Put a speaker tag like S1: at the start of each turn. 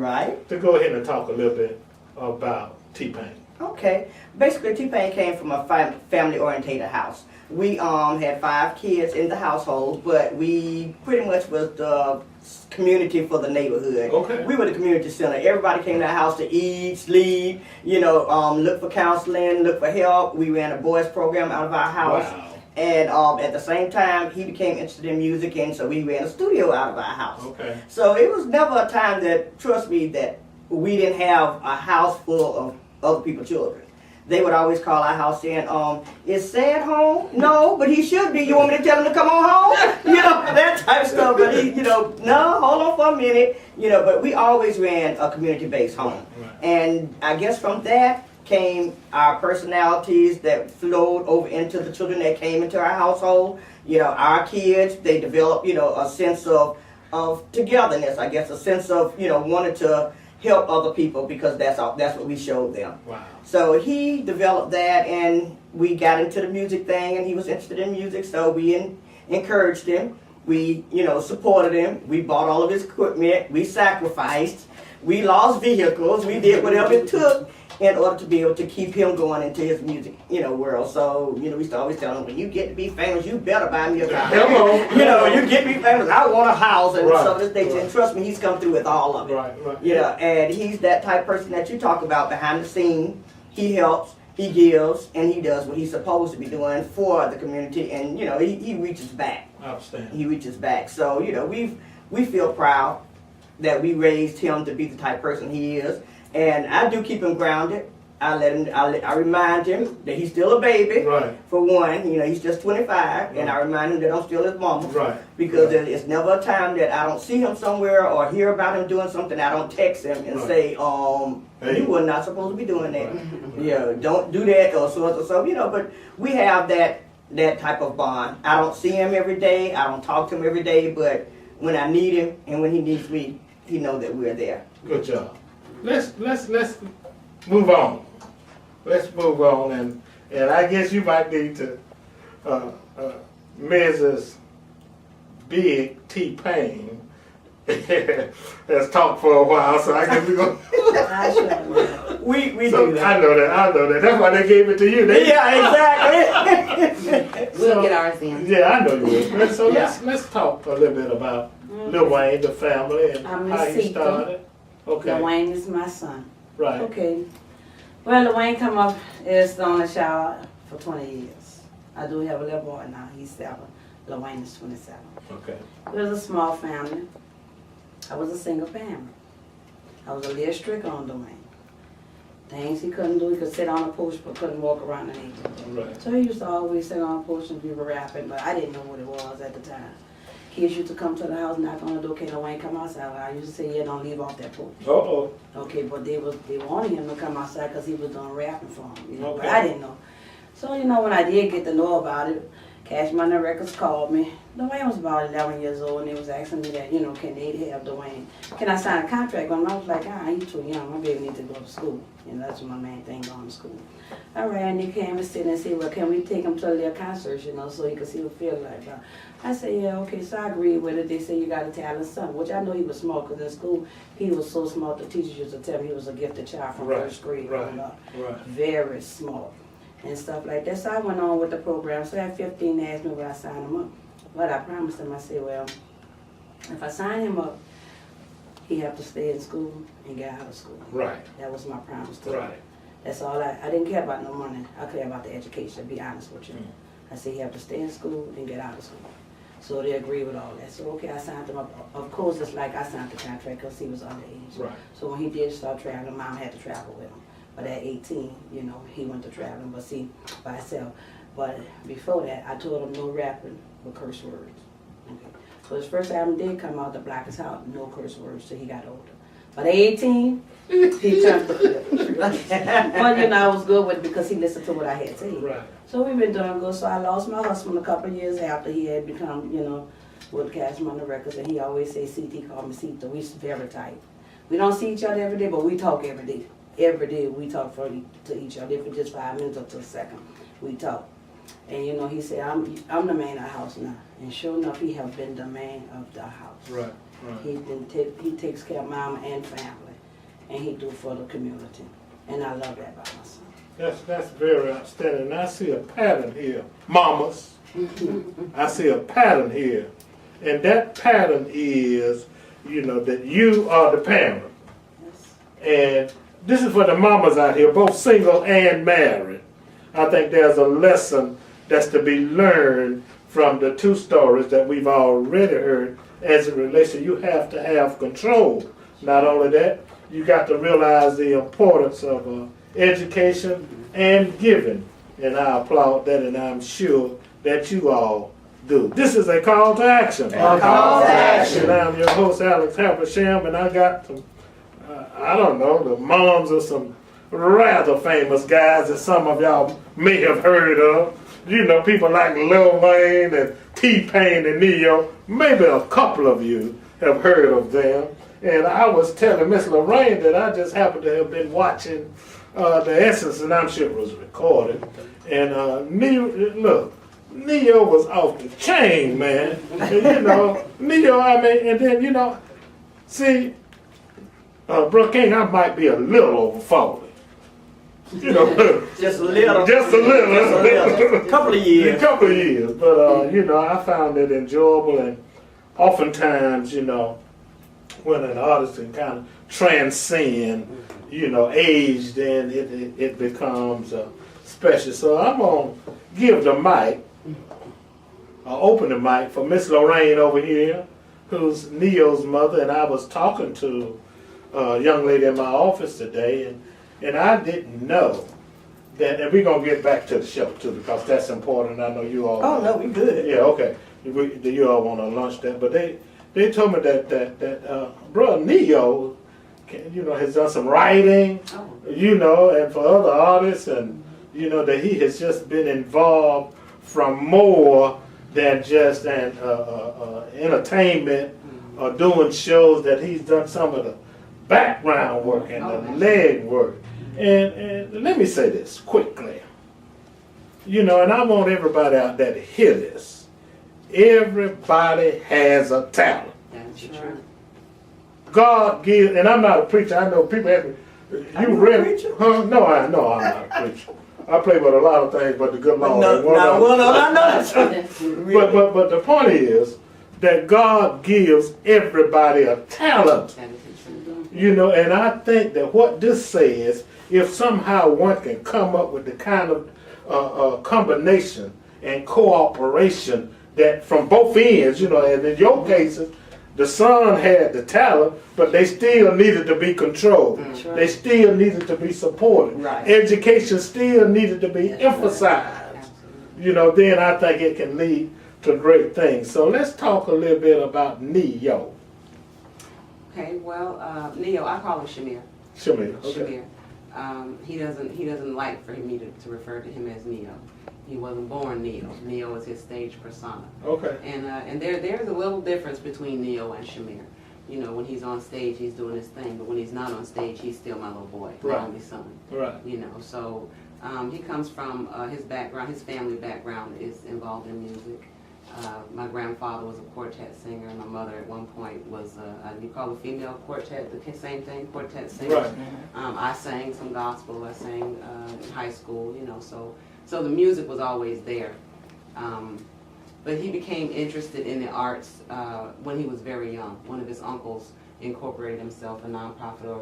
S1: Right.
S2: to go ahead and talk a little bit about T-Pain.
S1: Okay. Basically, T-Pain came from a family-orientated house. We had 5 kids in the household, but we pretty much was the community for the neighborhood.
S2: Okay.
S1: We were the community center. Everybody came to the house to eat, sleep, look for counseling, look for help. We ran a boys program out of our house.
S2: Wow.
S1: And at the same time, he became interested in music, and so we ran a studio out of our house.
S2: Okay.
S1: So it was never a time that, trust me, that we didn't have a house full of other people's children. They would always call our house saying, is Sad home? No, but he should be. You want me to tell him to come on home? That type of stuff. But he, no, hold on for a minute. But we always ran a community-based home.
S2: Right.
S1: And I guess from that came our personalities that flowed over into the children that came into our household. Our kids, they developed, a sense of togetherness, I guess, a sense of, wanting to help other people because that's what we showed them.
S2: Wow.
S1: So he developed that, and we got into the music thing, and he was interested in music, so we encouraged him. We, supported him. We bought all of his equipment. We sacrificed. We lost vehicles. We did whatever it took in order to be able to keep him going into his music, world. So, we used to always tell him, when you get to be famous, you better buy me a car.
S2: Hello.
S1: You get me famous, I want a house and
S2: Right.
S1: some of this things. And trust me, he's come through with all of it.
S2: Right.
S1: And he's that type of person that you talk about behind the scene. He helps, he gives, and he does what he's supposed to be doing for the community. And, he reaches back.
S2: Outstanding.
S1: He reaches back. So, we feel proud that we raised him to be the type of person he is. And I do keep him grounded. I remind him that he's still a baby.
S2: Right.
S1: For one, he's just 25, and I remind him that I'm still his mama.
S2: Right.
S1: Because it's never a time that I don't see him somewhere or hear about him doing something, I don't text him and say,
S2: Hey.
S1: you were not supposed to be doing that. Right. Don't do that or so. But we have that type of bond. I don't see him every day. I don't talk to him every day, but when I need him and when he needs me, he knows that we're there.
S2: Good job. Let's move on. Let's move on, and I guess you might need to, Mrs. Big T-Pain has talked for a while, so I guess we're going to...
S1: We
S2: So,
S1: do that.
S2: I know that. That's why they gave it to you.
S1: Yeah, exactly.
S3: We'll get ours in.
S2: Yeah, I know you will. So
S1: Yeah.
S2: let's talk a little bit about Lil Wayne, the family, and
S3: I'm
S2: how
S3: Miss
S2: you
S3: Sita.
S2: started. Okay.
S3: Lil Wayne is my son.
S2: Right.
S3: Okay. Well, Lil Wayne come up as the only child for 20 years. I do have a little boy now. He's 7. Lil Wayne is 27.
S2: Okay.
S3: It was a small family. I was a single parent. I was a little strict on Lil Wayne. Things he couldn't do, he could sit on a porch but couldn't walk around the neighborhood.
S2: Right.
S3: So he used to always sit on a porch and be rapping, but I didn't know what it was at the time. Kids used to come to the house, knock on the door, okay, Lil Wayne, come outside. Well, I used to say, yeah, don't leave off that porch.
S2: Uh-oh.
S3: Okay, but they wanted him to come outside because he was doing rapping for them,
S2: Okay.
S3: but I didn't know. So, when I did get to know about it, Cash Money Records called me. Lil Wayne was about 11 years old, and they was asking me that, can they have Lil Wayne? Can I sign a contract with him? I was like, he's too young. My baby needs to go to school. That's my main thing, going to school. All right, and they came and said, well, can we take him to their concerts, so he could see what it feels like. I said, yeah, okay, so I agreed with it. They said, you got a talented son, which I know he was smart, because in school, he was so smart, the teachers used to tell me he was a gifted child from first grade.
S2: Right.
S3: Right. Very smart and stuff like that. So I went on with the program. So at 15, they asked me would I sign him up. But I promised him, I said, well, if I sign him up, he have to stay in school and get out of school.
S2: Right.
S3: That was my promise to him.
S2: Right.
S3: That's all I didn't care about no money. I cared about the education, to be honest with you. I said he have to stay in school and get out of school. So they agreed with all that. So okay, I signed him up. Of course, it's like I signed the contract because he was underage.
S2: Right.
S3: So when he did start traveling, Mom had to travel with him. But at 18, he went to traveling, but see, by himself. But before that, I told him no rapping but curse words. Okay. So his first album did come out, The Blackest House, no curse words till he got older. But at 18, he turned the flip. But I was good with it because he listened to what I had to say.
S2: Right.
S3: So we've been doing good. So I lost my husband a couple of years after he had become, with Cash Money Records, and he always say CT, call me Sita. We very tight. We don't see each other every day, but we talk every day. Every day we talk to each other, if it's just 5 minutes or to a second, we talk. And he said, I'm the man of the house now. And sure enough, he have been the man of the house.
S2: Right. Right.
S3: He takes care of mama and family, and he do for the community. And I love that about my son.
S2: That's very outstanding. And I see a pattern here, mamas. I see a pattern here, and that pattern is, that you are the parent,
S3: Yes.
S2: and this is for the mamas out here, both single and married. I think there's a lesson that's to be learned from the two stories that we've already heard as it relates to you have to have control. Not only that, you got to realize the importance of education and giving. And I applaud that, and I'm sure that you all do. This is a call to action.
S1: Call to action.
S2: And I'm your host, Alex Habersham, and I got some, I don't know, the moms of some rather famous guys that some of y'all may have heard of. People like Lil Wayne and T-Pain and Neo. Maybe a couple of you have heard of them. And I was telling Miss Lorraine that I just happened to have been watching The Essence, and I'm sure it was recorded. And Neo was off the chain, man. And, Neo, and then, see, Brooke King, I might be a little over 40.
S1: Just a little.
S2: Just a little.
S1: Just a little. Couple of years.
S2: A couple of years. But, I found it enjoyable, and oftentimes, when an artist can kind of transcend, age, then it becomes special. So I'm going to give the mic, open the mic for Miss Lorraine over here, who's Neo's mother, and I was talking to a young lady in my office today, and I didn't know that, and we're going to get back to the show too, because that's important. I know you all.
S1: Oh, no, we good.
S2: Yeah, okay. You all want to lunch that, but they told me that brother Neo, has done some writing, and for other artists, and that he has just been involved from more than just an entertainment or doing shows. That he's done some of the background work and the leg work. And let me say this quickly, and I want everybody out there to hear this. Everybody has a talent.
S3: That's true.
S2: God gives, and I'm not a preacher. I know people have.
S1: Are you a preacher?
S2: Huh? No, I'm not a preacher. I play with a lot of things, but the good Lord.
S1: I know.
S2: But the point is that God gives everybody a talent. And I think that what this says, if somehow one can come up with the kind of combination and cooperation that from both ends, and in your cases, the son had the talent, but they still needed to be controlled.
S3: Right.
S2: They still needed to be supported.
S1: Right.
S2: Education still needed to be emphasized. Then I think it can lead to great things. So let's talk a little bit about Neo.
S4: Okay, well, Neo, I call him Shamir.
S2: Shamir, okay.
S4: Shamir. He doesn't like for me to refer to him as Neo. He wasn't born Neo. Neo is his stage persona.
S2: Okay.
S4: And there's a little difference between Neo and Shamir. When he's on stage, he's doing his thing, but when he's not on stage, he's still my little boy, my only son.
S2: Right.
S4: So he comes from his background. His family background is involved in music. My grandfather was a quartet singer. My mother at one point was, you call a female quartet the same thing, quartet singer.
S2: Right.
S4: I sang some gospel. I sang in high school, so the music was always there. But he became interested in the arts when he was very young. One of his uncles incorporated himself, a nonprofit organization.